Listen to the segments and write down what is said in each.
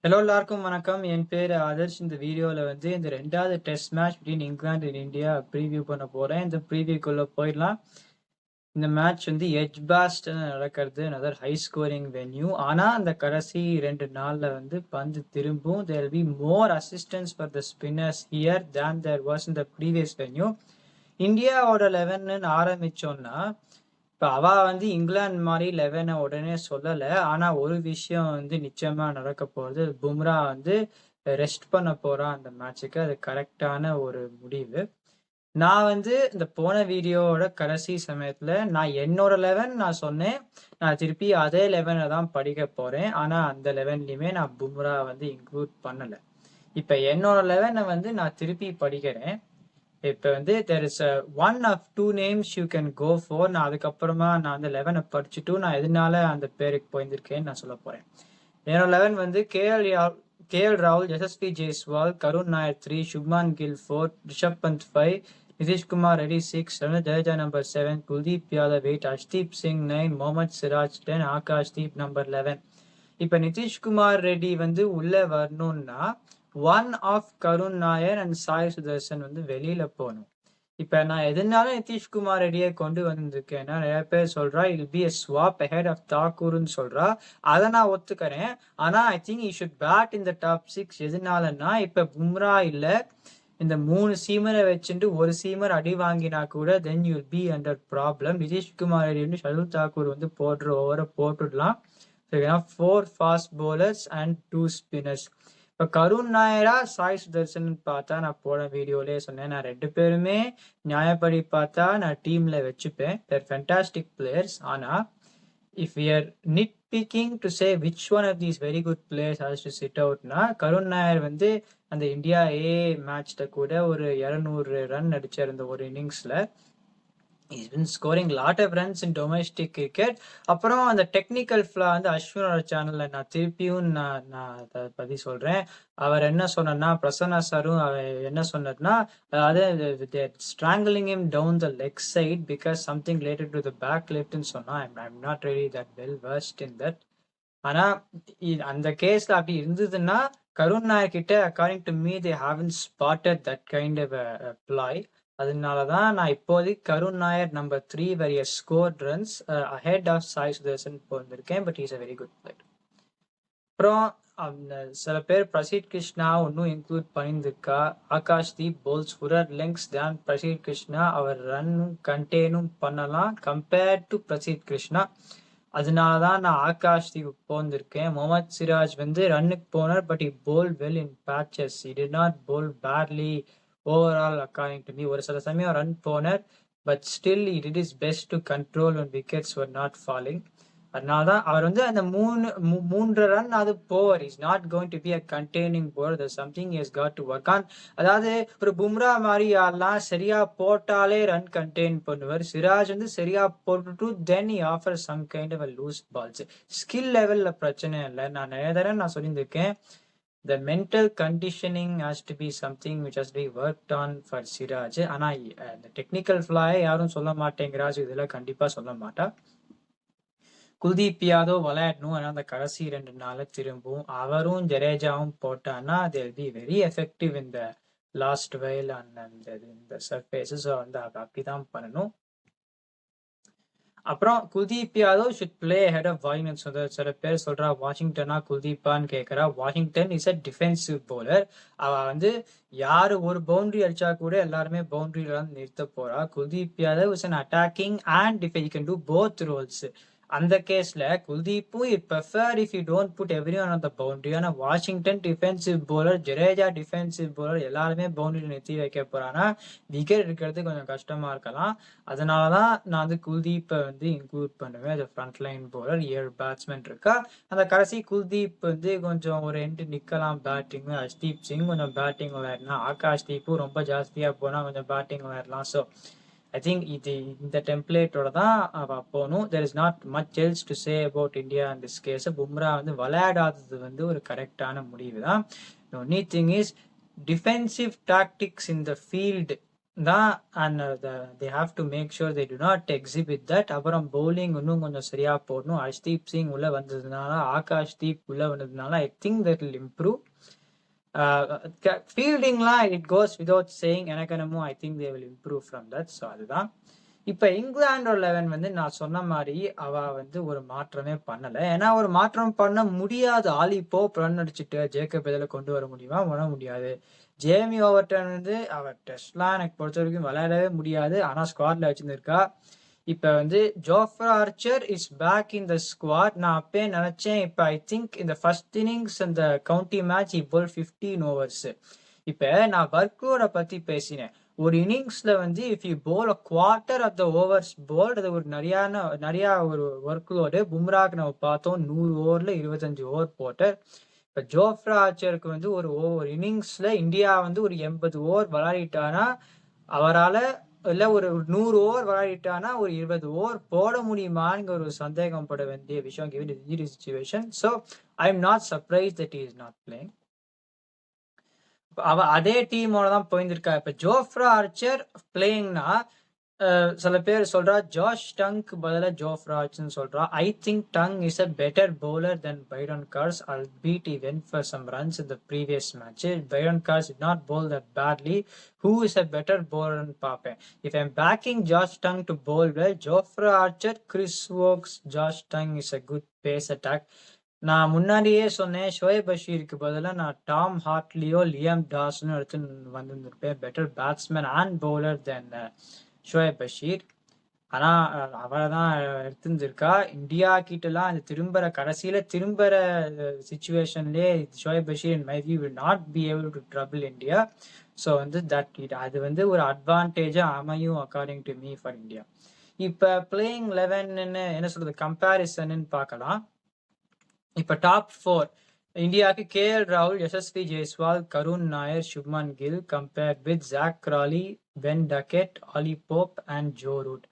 Hello எல்லாருக்கும் வணக்கம். என் பேர் ஆதர்ஷ். இந்த வீடியோவில் இந்த ரெண்டாவது test match between England and India preview பண்ண போகிறேன். இந்த ப்ரீவியூக்குள்ளே போயிடலாம். இந்த மேட்ச் எட்ஜ்பாஸ்ட் நடக்கிறது, another ஹை ஸ்கோரிங் வென்யூ. ஆனால் அந்த கடைசி 2 நாளில் பந்து திரும்பும். there will be more assistance for the spinners here than there was in the previous venue. இந்தியாவோட 11 ஆரம்பிச்சோன்னா இப்போ இங்கிலாந்து மாதிரி 11 உடனே சொல்லலை. ஆனால் ஒரு விஷயம் நிச்சயமா நடக்க போகுது. பும்ரா ரெஸ்ட் பண்ண போறான் அந்த மேட்சுக்கு. அது கரெக்டான ஒரு முடிவு. நான் இந்த போன வீடியோவோட கடைசி சமயத்துல நான் என்னோட 11 நான் சொன்னேன். நான் திருப்பி அதே 11 தான் படிக்க போறேன். ஆனா அந்த 11லயுமே நான் பும்ரா இன்க்ளூட் பண்ணல. இப்ப என்னோட 11 நான் திருப்பி படிக்கிறேன். இப்போ there is one of two names you can go for. நான் அதுக்கப்புறமா நான் 11 படிச்சுட்டு நான் எதனால அந்த பேருக்கு போயிருக்கேன்னு நான் சொல்ல போறேன். என்னோட 11 கேஎல் ராகுல், யசஸ்வி ஜெய்ஸ்வால், கருண் நாயர் 3, சுப்மான் கில் 4, ரிஷப் பந்த் 5, நிதிஷ்குமார் ரெட்டி 6, ஜடேஜா நம்பர் 7, குல்தீப் யாதவ் 8, ஹர்ஷ்தீப் சிங் 9, முகமது சிராஜ் 10, ஆகாஷ்தீப் நம்பர் 11. இப்போ நிதிஷ்குமார் ரெட்டி உள்ள வரணும்னா one of Karun Nair and Sai Sudharsan வெளியில போகணும். இப்ப நான் எதனால நிதிஷ்குமார் ரெட்டியை கொண்டு வந்திருக்கேன்னா, நிறைய பேர் சொல்றா will be a swap ahead of தாக்கூர்னு சொல்றா. அதை நான் ஒத்துக்கிறேன். ஆனா I think you should bat in the top 6. எதனாலன்னா இப்ப பும்ரா இல்ல, இந்த 3 சீமரை வச்சுட்டு ஒரு சீமர் அடி வாங்கினா கூட then you be under problem. Nitish Kumar Reddy Shardul Thakur போடுற ஓவரை போட்டுடலாம். 4 ஃபாஸ்ட் bowlers and 2 spinners. இப்போ கருண் நாயரா சாய் சுதர்சன் பார்த்தா நான் போன வீடியோலேயே சொன்னேன், நான் 2 பேருமே நியாயப்படி பார்த்தா நான் டீம்ல வச்சுப்பேன். They're fantastic players. ஆனா if we are nitpicking to say which one of these very good players has to sit அவுட்னா, கருண் நாயர் அந்த இந்தியா மேட்ச்ல கூட ஒரு 200 ரன் அடிச்சார் இந்த ஒரு இன்னிங்ஸ்ல. He's been scoring lot of runs in domestic cricket. அப்புறம் அந்த டெக்னிக்கல் ஃப்ளா அஸ்வினோட சேனல்ல நான் திருப்பியும் நான் அதை பத்தி சொல்றேன். அவர் என்ன சொன்னார்னா, பிரசன்னா சாரும் என்ன சொன்னார்னா, அதாவது strangling him down the leg side because something related to the back leftன்னு சொன்னா. I'm not really that well versed in that. ஆனா அந்த கேஸ்ல அப்படி இருந்ததுன்னா கருண் நாயர் கிட்ட according to me they haven't spotted that kind of a ploy. அதனாலதான் நான் இப்போதைக்கு Karun Nair number 3 where he has scored runs ahead of Sai Sudharsan போயிருக்கேன். But is a very good player. அப்புறம் சில பேர் பிரசீத் கிருஷ்ணா ஒன்னும் இன்க்ளூட் பண்ணியிருக்கா. ஆகாஷ்தீப் போல்ஸ் ஃபுரர் லெங்க்ஸ் தேன் பிரசீத் கிருஷ்ணா. அவர் ரன்னும் கண்டெய்னும் பண்ணலாம் கம்பேர்ட் டு பிரசீத் கிருஷ்ணா. அதனாலதான் நான் ஆகாஷ்தீப் போந்திருக்கேன். முகமது சிராஜ் ரன்னுக்கு போனார், but he bowled well in patches. He did not bowl badly overall according to me. ஒரு சில சமயம் ரன் போனார், but still he did his best to control when wickets were not falling. அதனாலதான் அவர் அந்த 3 ரன் அது போவர். Is not going to be a containing bowler. there's something he has got to work on. அதாவது ஒரு பும்ரா மாதிரி யாரெல்லாம் சரியா போட்டாலே ரன் கண்டெயின் பண்ணுவார். சிராஜ் சரியா போட்டுட்டு தென் he offers some kind of a loose balls. Skill லெவல்ல பிரச்சனை இல்லை. நான் நிறைய தடவை நான் சொல்லியிருக்கேன், the mental conditioning has to be something which has to be worked on for Siraj. ஆனா இந்த டெக்னிக்கல் ஃபிளாயை யாரும் சொல்ல மாட்டேங்கிறாஜ், இதுல கண்டிப்பா சொல்ல மாட்டா. குல்தீப் யாதவ் விளையாடணும். ஆனால் அந்த கடைசி 2 நாள் திரும்பவும் அவரும் ஜடேஜாவும் போட்டான்னா they will be very effective in the last while on the surfaces. அப்படிதான் பண்ணணும். அப்புறம் Kuldeep Yadav should play head of Washington. சில பேர் சொல்றா வாஷிங்டனா குல்தீப்பான்னு கேட்கறா. Washington is a defensive bowler. அவ யாரு ஒரு பவுண்டரி அடிச்சா கூட எல்லாருமே பவுண்டரியில நிறுத்த போறா. Kuldeep Yadav is an attacking and defence. You can do both roles. அந்த கேஸ்ல குல்தீப்பும் it prefer if you don't put everyone on the boundary. ஆனா Washington defensive bowler, Jadeja defensive bowler, எல்லாருமே பவுண்டரி நிறுத்தி வைக்க போறானா விக்கெட் எடுக்கிறது கொஞ்சம் கஷ்டமா இருக்கலாம். அதனாலதான் நான் குல்தீப்பை இன்க்ளூட் பண்ணுவேன். அது ஃப்ரண்ட் லைன் பவுலர். 7 பேட்ஸ்மேன் இருக்கா. அந்த கடைசி குல்தீப் கொஞ்சம் ஒரு எண்டு நிக்கலாம் பேட்டிங். ஹர்ஷ்தீப் சிங் கொஞ்சம் பேட்டிங் விளையாடலாம். ஆகாஷ்தீப்பும் ரொம்ப ஜாஸ்தியா போனா கொஞ்சம் பேட்டிங் விளையாடலாம். ஸோ I think இந்த டெம்ப்ளேட்டோட தான் போகணும். there is not much else to say about India in this case. Bumrah விளையாடாதது ஒரு கரெக்டான முடிவு தான். The only thing is defensive tactics in the field தான். And they have to make sure they do not exhibit that. அப்புறம் bowling இன்னும் கொஞ்சம் சரியா போடணும். ஹர்ஷ்தீப் சிங் உள்ள வந்ததுனால, ஆகாஷ் தீப் உள்ள வந்ததுனால I think that will improve. ஃபீல்டிங்லாம் இட் கோஸ் விதவுட் சேயிங். எனக்கு என்னமோ I think they will improve from that. So அதுதான். இப்போ இங்கிலாண்டோட 11 வந்து நான் சொன்ன மாதிரி அவ வந்து ஒரு மாற்றமே பண்ணலை. ஏன்னா ஒரு மாற்றம் பண்ண முடியாது. ஆலி போப் ரன் அடிச்சுட்டு ஜேக்கப் இதில் கொண்டு வர முடியுமா? பண்ண முடியாது. ஜேமி ஓவர்டன் வந்து அவர் டெஸ்ட்லாம் எனக்கு பொறுத்த வரைக்கும் விளையாடவே முடியாது. ஆனால் ஸ்குவாட்ல வச்சுருந்துருக்கா. இப்போ வந்து Jofra Archer is back in the squad. நான் அப்பயே நினச்சேன். இப்போ ஐ திங்க் இந்த ஃபர்ஸ்ட் இன்னிங்ஸ் அந்த கவுண்டி மேட்ச் இப்போ 15 ஓவர்ஸ். இப்போ நான் வர்க்லோட பற்றி பேசினேன். ஒரு இன்னிங்ஸ்ல வந்து if you bowl a quarter of the overs bowled, அது ஒரு நிறையா ஒரு ஒர்க் லோடு. பும்ராக்கு நம்ம பார்த்தோம் 100 ஓவர்ல 25 ஓவர் போட்டார். இப்போ ஜோஃப்ரா ஆர்ச்சருக்கு வந்து ஒரு இன்னிங்ஸ்ல இந்தியா வந்து ஒரு 80 ஓவர் விளையாடிட்டானா அவரால் இல்லை ஒரு 100 ஓவர் விளையாடிட்டானா ஒரு 20 ஓவர் போட முடியுமாங்கிற ஒரு சந்தேகம் பட வேண்டிய விஷயம் given the situation. So I am not surprise that is not playing. அவ அதே டீமோட தான் போயிருந்திருக்கா. இப்ப ஜோஃப்ரா ஆர்ச்சர் பிளேயிங்னா சில பேர் சொல்றா ஜாஷ் டங்க்கு பதிலா ஜோஃப்ரா ஆர்ச்சர்னு சொல்றா. I think Tongue is a better bowler than Brydon Carse. albeit he went for some runs in the previous match. Brydon Carse did not bowl that badly. Who is a better bowler ன்னு பார்ப்பேன். If I'm backing Josh Tongue to bowl well, Jofra Archer, Chris Woakes, Josh Tongue is a good pace attack. நான் முன்னாடியே சொன்னேன் ஷோயப் பஷீருக்கு பதிலாக நான் Tom ஹார்ட்லியோ Liam டாஸ்னோ எடுத்து வந்திருப்பேன். Better batsman and bowler then Shoaib Bashir. ஆனால் அவரை தான் எடுத்துருந்துருக்கா. இந்தியா கிட்டலாம் அந்த திரும்புகிற சுச்சுவேஷன்லேயே Shoaib Bashir in my view will not be able to trouble India. So வந்து அது வந்து ஒரு அட்வான்டேஜாக அமையும் according to me for India. இப்போ பிளேயிங் 11 என்ன சொல்கிறது கம்பேரிசன்னு பார்க்கலாம். இப்போ டாப் 4 இந்தியாவுக்கு கேஎல் ராகுல், Yashasvi Jaiswal, Karun Nair, Shubman Gill compared with Zak Crawley, Ben Duckett, Ollie Pope and Joe Root.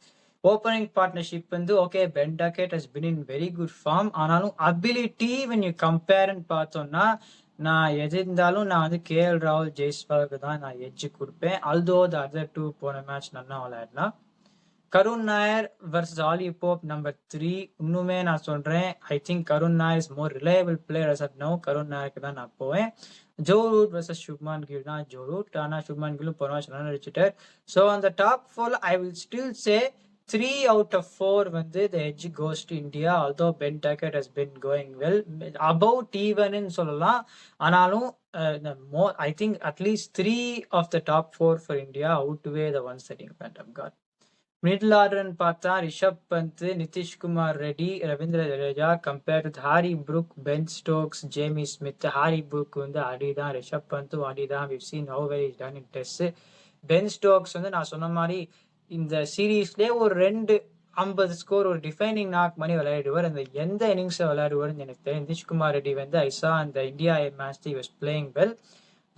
Opening partnership வந்து okay Ben Duckett has been in very good form. ஆனாலும் அபிலிட்டி வென் யூ கம்பேர்ன்னு பார்த்தோம்னா நான் எது இருந்தாலும் நான் வந்து கேஎல் ராகுல் ஜெய்ஸ்வாலுக்கு தான் நான் எட்ஜு கொடுப்பேன். ஆல்தோ த அதர் 2 போன மேட்ச் நல்லா விளையாடலாம். Karun Nair versus Ollie Pope number 3. இன்னுமே நான் சொல்றேன் I think Karun Nair is more reliable player as of now. கருண் நாயருக்கு தான் நான் போவேன். Joe Root versus Shubman Gill தான் ஜோ ரூட். ஆனால் சுப்மான் கில்லும் போன வருஷம் நல்லா அடிச்சுட்டார். ஸோ அந்த top 4 I will still say 3 out of 4 வந்து the edge goes to India. Although Ben Duckett has been going well, about even ன்னு சொல்லலாம். ஆனாலும் I think at least 3 of the top 4 for India outweigh the ones that England have got. Middle ஆர்டர்னு பார்த்தா Rishabh bandh, Nitish Kumar Reddy, Ravindra Jadeja compared with Harry Brook, Ben Stokes, Jamie Smith. Harry Brook வந்து அடிதான், ரிஷப் பந்தும் அடிதான். we've seen how well he's done in tests. Ben Stokes வந்து நான் சொன்ன மாதிரி இந்த சீரீஸ்லேயே ஒரு 250 ஸ்கோர் ஒரு டிஃபைனிங் நாக் பண்ணி விளையாடுவார். அந்த எந்த இன்னிங்ஸை விளையாடுவார்னு எனக்கு தெரியும். நிதிஷ்குமார் ரெட்டி வந்து ஐசா அந்த India match he was playing well.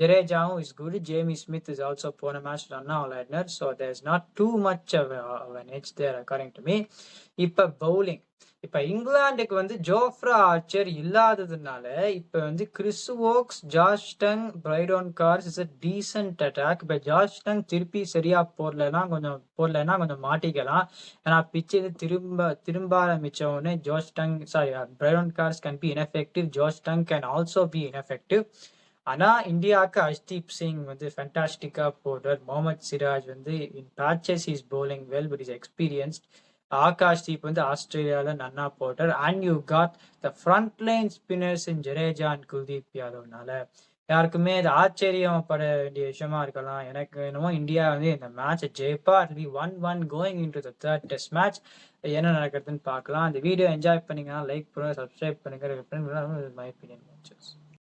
Jadejaவும் is good. Jamie Smith is also போன மேட்ச் ரன்னா விளையாடினார். So there is not too much of an edge there according to me. இப்போ பவுலிங், இப்போ இங்கிலாந்துக்கு வந்து ஜோஃப்ரா ஆர்ச்சர் இல்லாததுனால இப்போ வந்து Chris Woakes, Josh Tongue, Brydon Carse is a decent attack. இப்போ ஜாஷ் டங் திருப்பி சரியா போடலைன்னா கொஞ்சம் மாட்டிக்கலாம். ஏன்னா பிச்சு திரும்ப ஆரம்பிச்ச உடனே Brydon Carse can be ineffective, Josh Tongue can also be ineffective. ஆனால் இந்தியாவுக்கு ஹர்ஷ்தீப் சிங் வந்து ஃபேண்டாஸ்டிக்காக போடுறார். முகமது சிராஜ் வந்து in patches is bowling well but is experienced. Akash Deep வந்து ஆஸ்திரேலியாவில் நன்னா போட்டார். And you got the front line spinners in Jadeja and Kuldeep யாதவ்னால யாருக்குமே அது ஆச்சரியப்பட வேண்டிய விஷயமா இருக்கலாம். எனக்கு என்னமோ இந்தியா வந்து இந்த மேட்சை ஜெயிப்பா. It be 1-1 going into the third test match. என்ன நடக்கிறதுன்னு பார்க்கலாம். அந்த வீடியோ என்ஜாய் பண்ணிங்கன்னா லைக் பண்ணுங்க, சப்ஸ்கிரைப் பண்ணுங்க. My opinion.